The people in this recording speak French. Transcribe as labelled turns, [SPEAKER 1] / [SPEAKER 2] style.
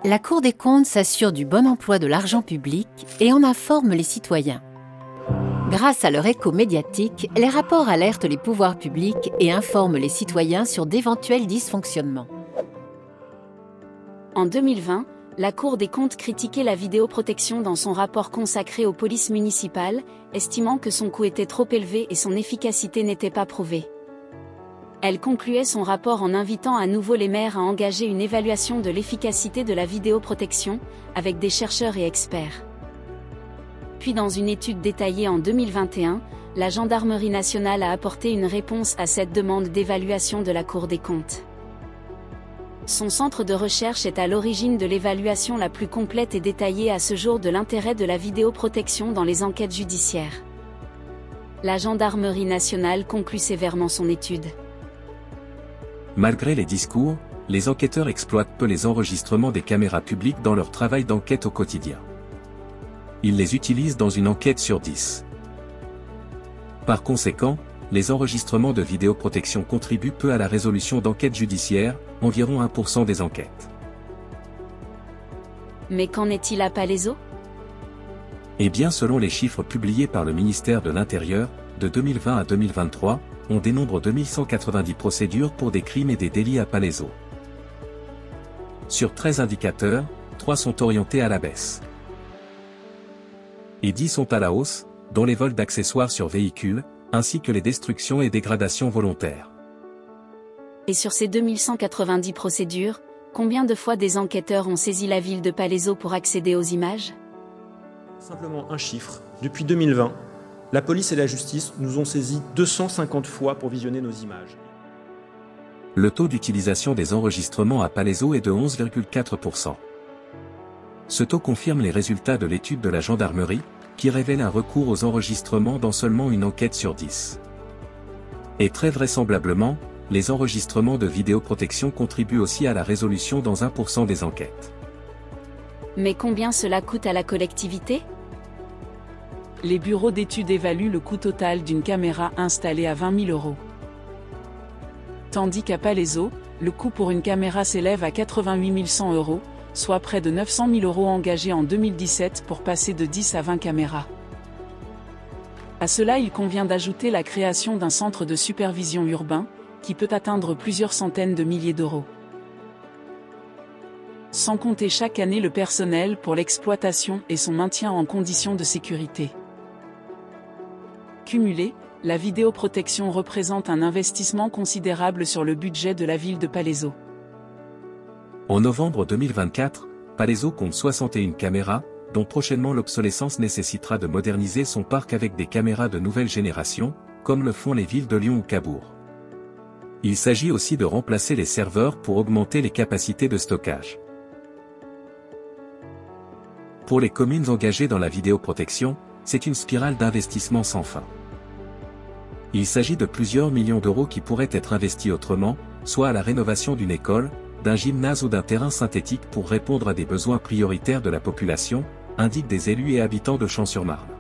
[SPEAKER 1] La Cour des comptes s'assure du bon emploi de l'argent public et en informe les citoyens. Grâce à leur écho médiatique, les rapports alertent les pouvoirs publics et informent les citoyens sur d'éventuels dysfonctionnements.
[SPEAKER 2] En 2020, la Cour des comptes critiquait la vidéoprotection dans son rapport consacré aux polices municipales, estimant que son coût était trop élevé et son efficacité n'était pas prouvée. Elle concluait son rapport en invitant à nouveau les maires à engager une évaluation de l'efficacité de la vidéoprotection, avec des chercheurs et experts. Puis dans une étude détaillée en 2021, la Gendarmerie nationale a apporté une réponse à cette demande d'évaluation de la Cour des comptes. Son centre de recherche est à l'origine de l'évaluation la plus complète et détaillée à ce jour de l'intérêt de la vidéoprotection dans les enquêtes judiciaires. La Gendarmerie nationale conclut sévèrement son étude.
[SPEAKER 3] Malgré les discours, les enquêteurs exploitent peu les enregistrements des caméras publiques dans leur travail d'enquête au quotidien. Ils les utilisent dans une enquête sur 10. Par conséquent, les enregistrements de vidéoprotection contribuent peu à la résolution d'enquêtes judiciaires, environ 1% des enquêtes.
[SPEAKER 2] Mais qu'en est-il à Palaiseau ?
[SPEAKER 3] Eh bien, selon les chiffres publiés par le ministère de l'Intérieur, de 2020 à 2023, on dénombre 2190 procédures pour des crimes et des délits à Palaiseau. Sur 13 indicateurs, 3 sont orientés à la baisse. Et 10 sont à la hausse, dont les vols d'accessoires sur véhicules, ainsi que les destructions et dégradations volontaires.
[SPEAKER 2] Et sur ces 2190 procédures, combien de fois des enquêteurs ont saisi la ville de Palaiseau pour accéder aux images ?
[SPEAKER 4] Simplement un chiffre. Depuis 2020, la police et la justice nous ont saisi 250 fois pour visionner nos images.
[SPEAKER 3] Le taux d'utilisation des enregistrements à Palaiseau est de 11,4%. Ce taux confirme les résultats de l'étude de la gendarmerie, qui révèle un recours aux enregistrements dans seulement une enquête sur 10. Et très vraisemblablement, les enregistrements de vidéoprotection contribuent aussi à la résolution dans 1% des enquêtes.
[SPEAKER 2] Mais combien cela coûte à la collectivité ?
[SPEAKER 5] Les bureaux d'études évaluent le coût total d'une caméra installée à 20 000 €. Tandis qu'à Palaiseau, le coût pour une caméra s'élève à 88 100 €, soit près de 900 000 € engagés en 2017 pour passer de 10 à 20 caméras. À cela, il convient d'ajouter la création d'un centre de supervision urbain, qui peut atteindre plusieurs centaines de milliers d'euros. Sans compter chaque année le personnel pour l'exploitation et son maintien en conditions de sécurité. Cumulé, la vidéoprotection représente un investissement considérable sur le budget de la ville de Palaiseau.
[SPEAKER 3] En novembre 2024, Palaiseau compte 61 caméras, dont prochainement l'obsolescence nécessitera de moderniser son parc avec des caméras de nouvelle génération, comme le font les villes de Lyon ou Cabourg. Il s'agit aussi de remplacer les serveurs pour augmenter les capacités de stockage. Pour les communes engagées dans la vidéoprotection, c'est une spirale d'investissement sans fin. Il s'agit de plusieurs millions d'euros qui pourraient être investis autrement, soit à la rénovation d'une école, d'un gymnase ou d'un terrain synthétique pour répondre à des besoins prioritaires de la population, indiquent des élus et habitants de Champs-sur-Marne.